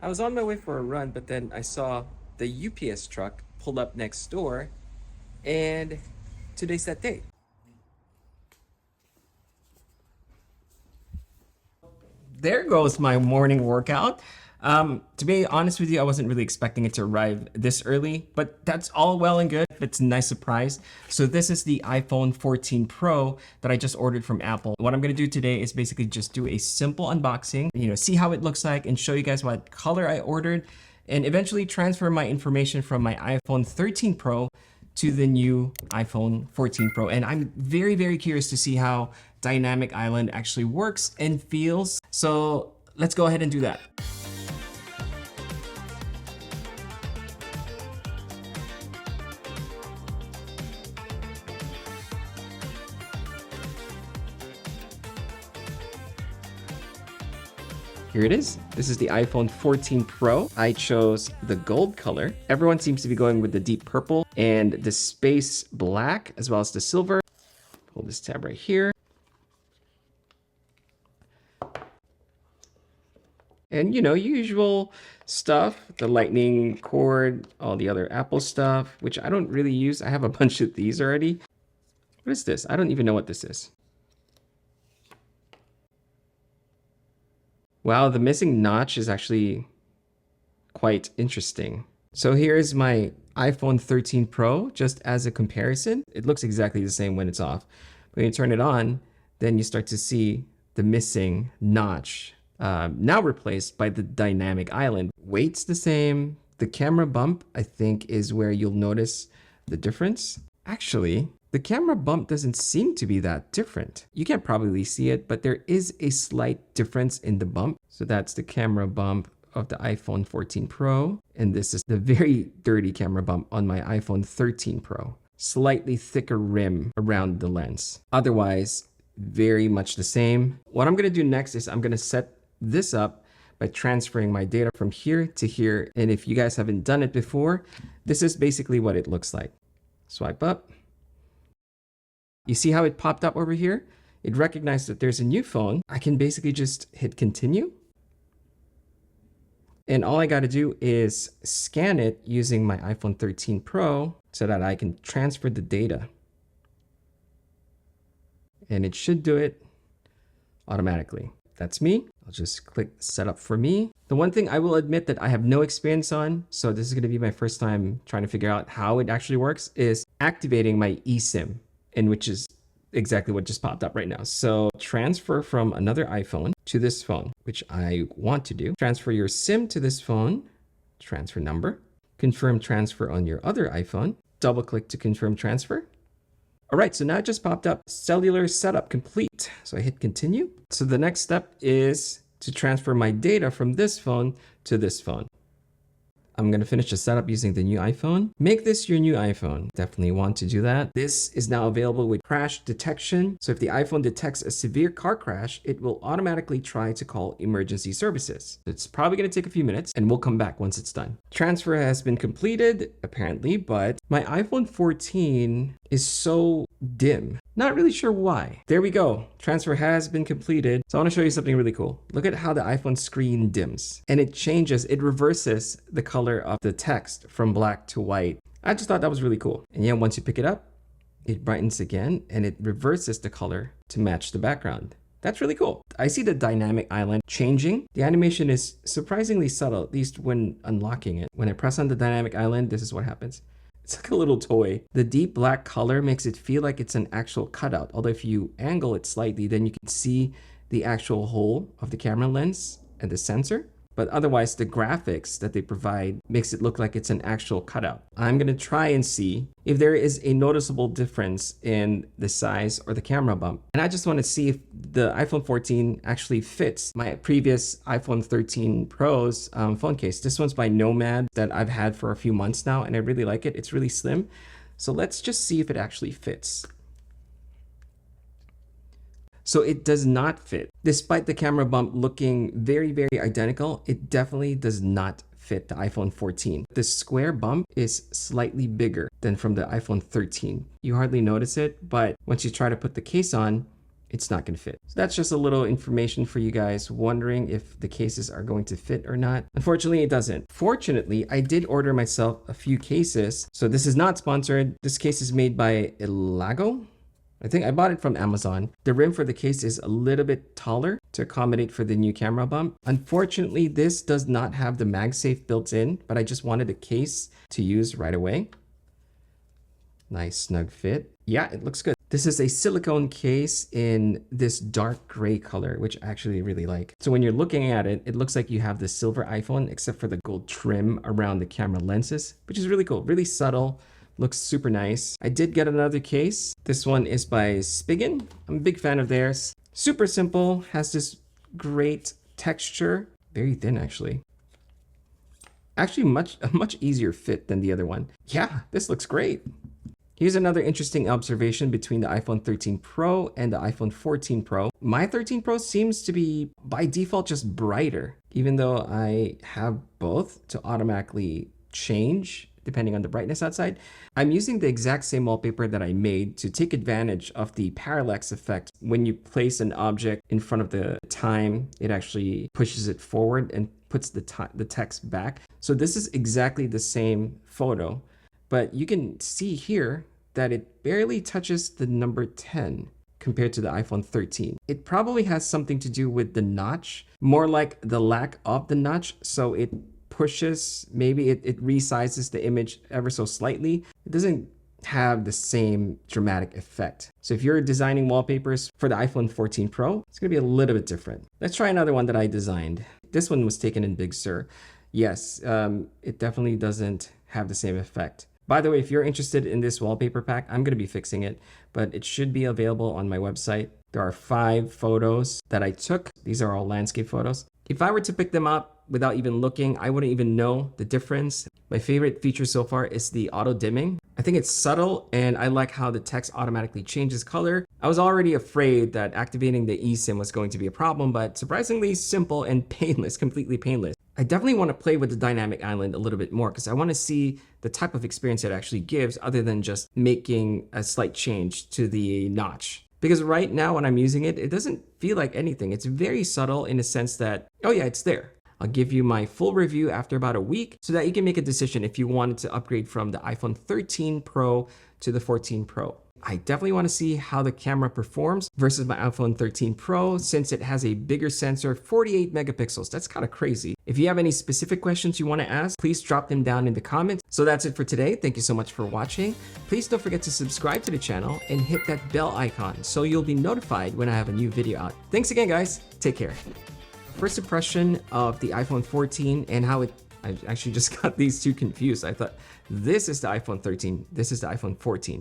I was on my way for a run, but then I saw the UPS truck pull up next door, and today's that day. There goes my morning workout. To be honest with you, I wasn't really expecting it to arrive this early, but that's all well and good. It's a nice surprise. So this is the iPhone 14 Pro that I just ordered from Apple. What I'm gonna do today is basically just do a simple unboxing, see how it looks like and show you guys what color I ordered, and eventually transfer my information from my iPhone 13 Pro to the new iPhone 14 Pro. And I'm very, very curious to see how Dynamic Island actually works and feels. So let's go ahead and do that. Here it is. This is the iPhone 14 Pro. I chose the gold color. Everyone seems to be going with the deep purple and the space black as well as the silver. Pull this tab right here. And usual stuff, the lightning cord, all the other Apple stuff, which I don't really use. I have a bunch of these already. What is this? I don't even know what this is. Wow, the missing notch is actually quite interesting. So here's my iPhone 13 Pro, just as a comparison. It looks exactly the same when it's off. When you turn it on, then you start to see the missing notch, now replaced by the Dynamic Island. Weight's the same. The camera bump, I think, is where you'll notice the difference. Actually, the camera bump doesn't seem to be that different. You can't probably see it, but there is a slight difference in the bump. So that's the camera bump of the iPhone 14 Pro. And this is the very dirty camera bump on my iPhone 13 Pro. Slightly thicker rim around the lens. Otherwise, very much the same. What I'm gonna do next is I'm gonna set this up by transferring my data from here to here. And if you guys haven't done it before, this is basically what it looks like. Swipe up. You see how it popped up over here? It recognized that there's a new phone. I can basically just hit continue. And all I got to do is scan it using my iPhone 13 Pro so that I can transfer the data. And it should do it automatically. That's me. I'll just click set up for me. The one thing I will admit that I have no experience on, so this is going to be my first time trying to figure out how it actually works, is activating my eSIM, and which is exactly what just popped up right now. So transfer from another iPhone to this phone, which I want to do. Transfer your SIM to this phone, transfer number, confirm transfer on your other iPhone, double click to confirm transfer. All right, so now it just popped up, cellular setup complete. So I hit continue. So the next step is to transfer my data from this phone to this phone. I'm going to finish the setup using the new iPhone. Make this your new iPhone. Definitely want to do that. This is now available with crash detection. So if the iPhone detects a severe car crash, it will automatically try to call emergency services. It's probably going to take a few minutes and we'll come back once it's done. Transfer has been completed, apparently, but my iPhone 14 is so dim. Not really sure why. There we go. Transfer has been completed. So I want to show you something really cool. Look at how the iPhone screen dims and it changes, it reverses the color of the text from black to white. I just thought that was really cool. And yeah, once you pick it up, it brightens again and it reverses the color to match the background. That's really cool. I see the Dynamic Island changing. The animation is surprisingly subtle, at least when unlocking it. When I press on the Dynamic Island, this is what happens. It's like a little toy. The deep black color makes it feel like it's an actual cutout. Although if you angle it slightly, then you can see the actual hole of the camera lens and the sensor. But otherwise, the graphics that they provide makes it look like it's an actual cutout. I'm gonna try and see if there is a noticeable difference in the size or the camera bump. And I just wanna see if the iPhone 14 actually fits my previous iPhone 13 Pro's phone case. This one's by Nomad that I've had for a few months now, and I really like it. It's really slim. So let's just see if it actually fits. So it does not fit. Despite the camera bump looking very, very identical, it definitely does not fit the iPhone 14. The square bump is slightly bigger than from the iPhone 13. You hardly notice it, but once you try to put the case on, it's not going to fit. So that's just a little information for you guys wondering if the cases are going to fit or not. Unfortunately, it doesn't. Fortunately, I did order myself a few cases. So this is not sponsored. This case is made by Elago. I think I bought it from Amazon. The rim for the case is a little bit taller to accommodate for the new camera bump. Unfortunately, this does not have the MagSafe built in, but I just wanted a case to use right away. Nice snug fit. Yeah, it looks good. This is a silicone case in this dark gray color, which I actually really like. So when you're looking at it, it looks like you have the silver iPhone, except for the gold trim around the camera lenses, which is really cool, really subtle. Looks super nice. I did get another case. This one is by Spigen. I'm a big fan of theirs. Super simple, has this great texture. Very thin, actually. Actually, a much easier fit than the other one. Yeah, this looks great. Here's another interesting observation between the iPhone 13 Pro and the iPhone 14 Pro. My 13 Pro seems to be, by default, just brighter, even though I have both to automatically change depending on the brightness outside. I'm using the exact same wallpaper that I made to take advantage of the parallax effect. When you place an object in front of the time, it actually pushes it forward and puts the text back. So this is exactly the same photo, but you can see here that it barely touches the number 10 compared to the iPhone 13. It probably has something to do with the notch, more like the lack of the notch. So it pushes, maybe it resizes the image ever so slightly. It doesn't have the same dramatic effect. So if you're designing wallpapers for the iPhone 14 Pro, it's gonna be a little bit different. Let's try another one that I designed. This one was taken in Big Sur. Yes, it definitely doesn't have the same effect. By the way, if you're interested in this wallpaper pack, I'm gonna be fixing it, but it should be available on my website. There are 5 photos that I took. These are all landscape photos. If I were to pick them up without even looking, I wouldn't even know the difference. My favorite feature so far is the auto dimming. I think it's subtle and I like how the text automatically changes color. I was already afraid that activating the eSIM was going to be a problem, but surprisingly simple and painless, completely painless. I definitely want to play with the dynamic island a little bit more because I want to see the type of experience it actually gives other than just making a slight change to the notch. Because right now when I'm using it, it doesn't feel like anything. It's very subtle in the sense that, oh yeah, it's there. I'll give you my full review after about a week so that you can make a decision if you wanted to upgrade from the iPhone 13 Pro to the 14 Pro. I definitely want to see how the camera performs versus my iPhone 13 Pro since it has a bigger sensor, 48 megapixels. That's kind of crazy. If you have any specific questions you want to ask, please drop them down in the comments. So that's it for today. Thank you so much for watching. Please don't forget to subscribe to the channel and hit that bell icon so you'll be notified when I have a new video out. Thanks again, guys. Take care. First impression of the iPhone 14 and how I actually just got these two confused. I thought this is the iPhone 13, this is the iPhone 14.